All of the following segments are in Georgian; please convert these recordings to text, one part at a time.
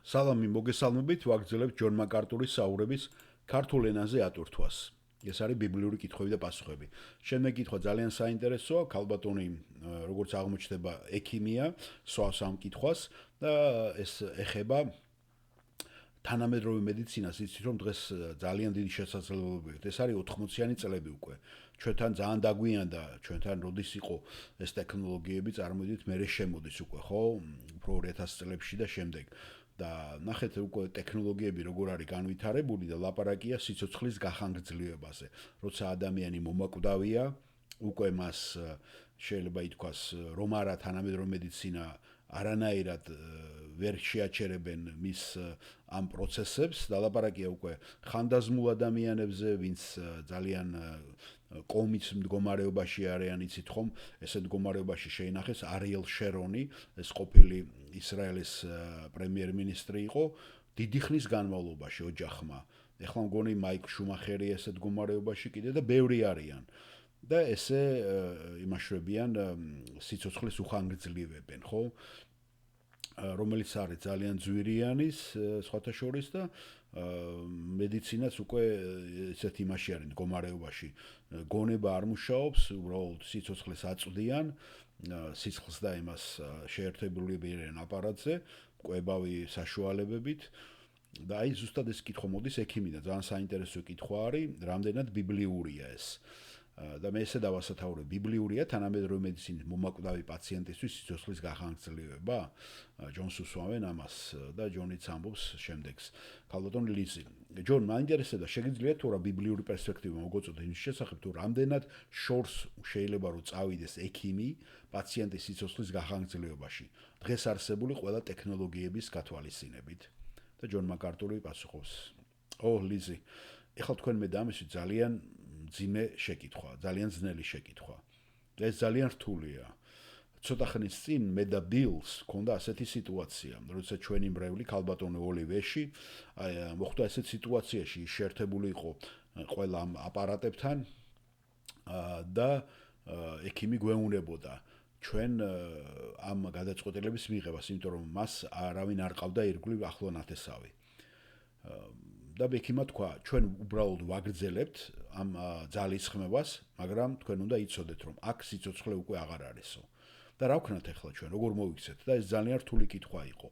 სალამი მოგესალმებით, ვაგრძელებთ ჯონ მაკარტურის საუბრების ქართულ ენაზე ატვირთვას. ეს არის ბიბლიური კითხვები და პასუხები. შემდეგ კითხვა ძალიან საინტერესოა, ქალბატონი როგორც აღმოჩნდება ექიმია, სვავს ამ კითხვას და ეს ეხება თანამედროვე მედიცინას, იცით რომ დღეს ძალიან დიდი შესაძლებლობებით. ეს არის 80-იანი წლები უკვე. ჩვენთან ძალიან დაგვიანდა, ჩვენთან როდის იყო ეს ტექნოლოგიები, წარმოდით, მე შემოდის უკვე, ხო? უფრო 2000 წლებში და შემდეგ. და ნახეთ უკვე ტექნოლოგიები როგორ არის განვითარებული და ლაპარაკია სიცოცხლის გახანგრძლივებაზე. როცა ადამიანი მომაკვდავია, უკვე მას შეიძლება ითქვას, რომ არა თანამედროვე მედიცინა არანაირად ვერ შეაჩერებენ მის ამ პროცესებს და ლაპარაკია უკვე ხანდაზმულ ადამიანებზე, ვინც ძალიან კომის მდგომარეობაში არიან, იცით ხომ, ესე მდგომარეობაში შეინახეს არიელ შერონი, ეს ყოფილი ისრაელის პრემიერ-მინისტრი იყო, დიდი ხნის განმავლობაში ოჯახმა. ეხლა მგონი მაიკ შუმახერი ესე მდგომარეობაში კიდე და ბევრი არიან. და ესე იმაშვებიან სიცოცხლის უხანგრძლივებენ, ხო? რომელიც არის ძალიან ძვირიანი სხვათა შორის და მედიცინაც უკვე ესეთ იმაში არის მდგომარეობაში. გონება არ მუშაობს, უბრალოდ სიცოცხლეს აწვდიან, სიცხლს და იმას შეერთებულებიან აპარატზე, კვებავი საშუალებებით. და აი ზუსტად ეს კითხვა მოდის ექიმიდან, ძალიან საინტერესო კითხვა არის, რამდენად ბიბლიურია ეს. და მე ესე დავასათაურებ, ბიბლიურია თანამედროვე მედიცინის მომაკვდავი პაციენტისთვის სიცოცხლის გახანგრძლივება? ჯონს უსვამენ ამას და ჯონიც ამბობს შემდეგს. ქალბატონი ლიზი, ჯონ, მაინტერესებდა, შეგიძლიათ თუ რა ბიბლიური პერსპექტივა მოგოწოდოთ იმის შესახებ, თუ რამდენად შორს შეიძლება რომ წავიდეს ექიმი პაციენტის სიცოცხლის გახანგრძლივებაში, დღეს არსებული ყველა ტექნოლოგიების გათვალისწინებით? და ჯონ მაკარტური პასუხობს. ლიზი, ეხლა თქვენ მე დამისვით ძალიან ძიმე შეკითხვა, ძალიან ძნელი შეკითხვა. ეს ძალიან რთულია. ცოტა ხნის წინ მე და ბილს ქონდა ასეთი სიტუაცია, როცა ჩვენი მრევლი ქალბატონი ოლივეში მოხვდა ასეთ სიტუაციაში, შეერთებული იყო ყველა ამ აპარატებთან და ექიმი გვეუბნებოდა ჩვენ ამ გადაწყვეტილების მიღებას, იმიტომ რომ მას არავინ არ ყავდა ირგვლივ ახლო ნათესავი. და ექიმმა თქვა, ჩვენ უბრალოდ ვაგრძელებთ ამ ძალის ხმებას, მაგრამ თქვენ უნდა იცოდეთ, რომ აქ სიცოცხლე უკვე აღარ არისო. და რა ვქნათ ახლა ჩვენ, როგორ მოვიქცეთ? და ეს ძალიან რთული კითხვა იყო.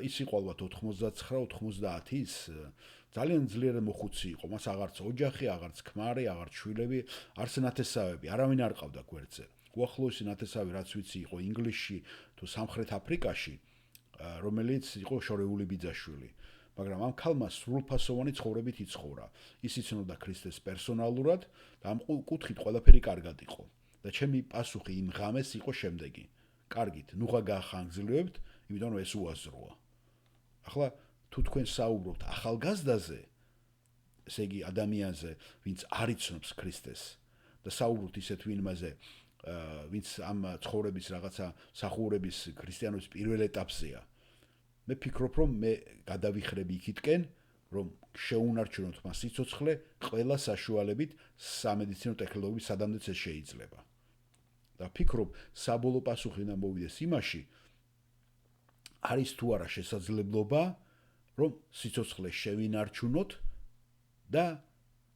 ის იყო ალბათ 99-90-ის, ძალიან ძლიერ მოხუცი იყო, მას აღარც ოჯახი, აღარც ქმარი, აღარც შვილები, არც ნათესავები, არავინ არ ყავდა გვერდზე. უახლოესი ნათესავი, რაც ვიცი, იყო ინგლისში თუ სამხრეთ აფრიკაში, რომელიც იყო შორეული ბიძაშვილი. მაგრამ ამ ქალმა სრულფასოვანი ცხოვრებით იცხოვრა. ის იცნობდა ქრისტეს პერსონალურად და ამ კუთხით ყველაფერი კარგად იყო. და ჩემი პასუხი იმ ღამეს იყო შემდეგი. კარგით, ნუღა გაახანგრძლივებთ, იმიტომ რომ ეს უაზროა. ახლა თუ თქვენ საუბრობთ ახალგაზრდაზე, ესე იგი ადამიანზე, ვინც არ იცნობს ქრისტეს და საუბრობთ ისეთ ვინმეზე, ვინც ამ ცხოვრების რაღაცა სახურების ქრისტიანობის პირველ ეტაპზეა. მე ფიქრობ, რომ მე გადავიხრები იქითკენ, რომ შეუნარჩუნოთ მას სიცოცხლე ყველა საშუალებით სამედიცინო ტექნოლოგიების სადამდეც ეს შეიძლება. და ფიქრობ, საბოლოო პასუხი უნდა მოვიდეს იმაში, არის თუ არა შესაძლებლობა, რომ სიცოცხლე შევინარჩუნოთ და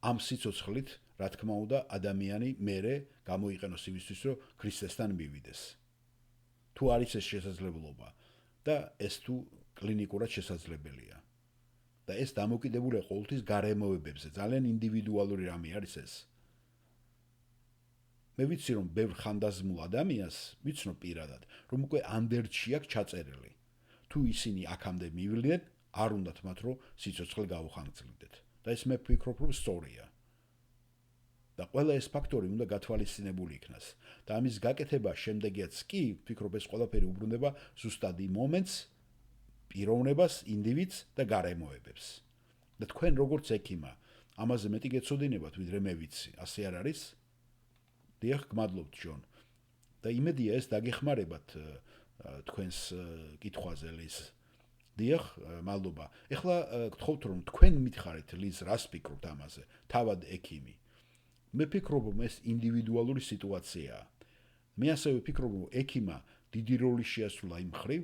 ამ სიცოცხლით, რა თქმა უნდა, ადამიანი მერე გამოიყენოს იმისთვის, რომ ქრისტესთან მივიდეს. თუ არის ეს შესაძლებლობა და ეს თუ კლინიკურად შესაძლებელია. და ეს დამოკიდებულია ყოველთვის გარემოებებზე, ძალიან ინდივიდუალური რამე არის ეს. მე ვიცი, რომ ბევრ ხანდაზმულ ადამიანს ვიცნობ პირადად, რომ უკვე ანდერჩი აქვს ჩაწერილი. თუ ისინი აქამდე მივიდნენ, არ უნდათ მათ რომ სიცოცხლე გაუხანგრძლივდეთ. და ეს მე ვფიქრობ, რომ სწორია. და ყველა ეს ფაქტორი უნდა გათვალისწინებული იქნას. და ამის გაკეთება შემდეგაც კი, ვფიქრობ, ეს ყველაფერი უბრუნდება ზუსტად იმ მომენტს, პიროვნებას, ინდივიდს და გარემოებებს. და თქვენ როგორც ექიმა, ამაზე მეტი გეცოდინებათ, ვიდრე მე ვიცი. ასე არ არის? დიახ, გმადლობთ, ჯონ. და იმედია ეს დაგეხმარებათ თქვენს კითხვაზე, ლის. დიახ, მადლობა. ეხლა გთხოვთ, რომ თქვენ მითხარით, ლის, რას ფიქრობთ ამაზე? თავად ექიმი. მე ფიქრობ, რომ ეს ინდივიდუალური სიტუაციაა. მე ასევე ვფიქრობ, რომ ექიმა დიდი როლი შეასრულა იმ მხრივ,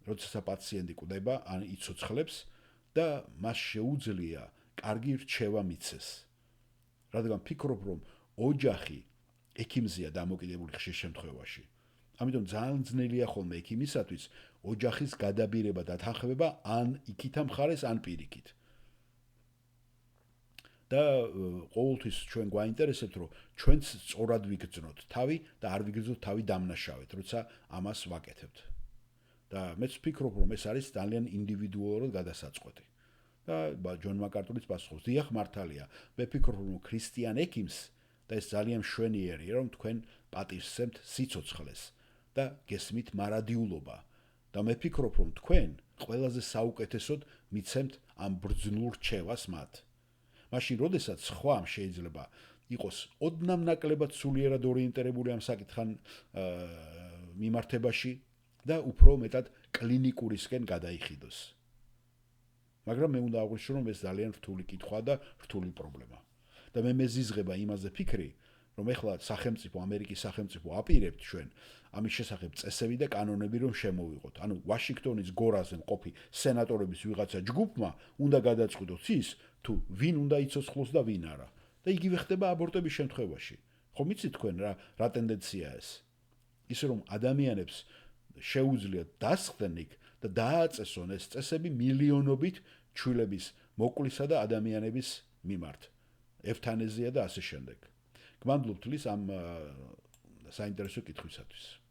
როდესაც პაციენტი კვდება ან იცოცხლებს და მას შეუძლია კარგი რჩევა მიცეს. რადგან ფიქრობ, რომ ოჯახი ექიმზეა დამოკიდებული ხშირ შემთხვევაში. ამიტომ ძალიან ძნელია ხოლმე ექიმისათვის ოჯახის გადაბირება და თანხმება ან იქითა მხარეს, ან პირიქით. და ყოველთვის ჩვენ გვაინტერესებთ, რომ ჩვენც სწორად ვიგრძნოთ თავი და არ ვიგრძნოთ თავი დამნაშავედ, როცა ამას ვაკეთებთ. და მეც ვფიქრობ, რომ ეს არის ძალიან ინდივიდუალურად გადასაწყვეტი. და ჯონ მაკარტურის პასუხობს, დიახ, მართალია. მე ვფიქრობ, რომ ქრისტიან ექიმს და ეს ძალიან მშვენიერია, რომ თქვენ პატივსცემთ სიცოცხლეს და გესმით მარადიულობა. და მე ვფიქრობ, რომ თქვენ ყველაზე საუკეთესოდ მიცემთ ამ ბრძნულ რჩევას მათ. მაშინ, როდესაც სხვა შეიძლება იყოს ოდნავ ნაკლებად სულიერად ორიენტირებული ამ საკითხან მიმართებაში და უფრო მეტად კლინიკურისკენ გადაიხიდოს. მაგრამ მე უნდა აღვნიშნო, რომ ეს ძალიან რთული კითხვა და რთული პრობლემა. და მე მეზიზღება იმაზე ფიქრი, რომ ეხლა სახელმწიფო, ამერიკის სახელმწიფო აპირებთ ჩვენ ამის შესახებ წესები და კანონები რომ შემოვიღოთ. ანუ ვაშინგტონის გორაზე მყოფი სენატორების ვიღაცა ჯგუფმა უნდა გადაწყვიტოს ის, თუ ვინ უნდა იცოცხლოს და ვინ არა. და იგივე ხდება აბორტების შემთხვევაში. ხომ იცით თქვენ რა ტენდენციაა ეს? ისე რომ ადამიანებს შეუძლიათ დასხდნენ იქ და დააწესონ ეს წესები მილიონობით ჩვილების მოკლისა და ადამიანების მიმართ. ევთანეზია და ასე შემდეგ. გმადლობთ ლის ამ საინტერესო კითხვისათვის.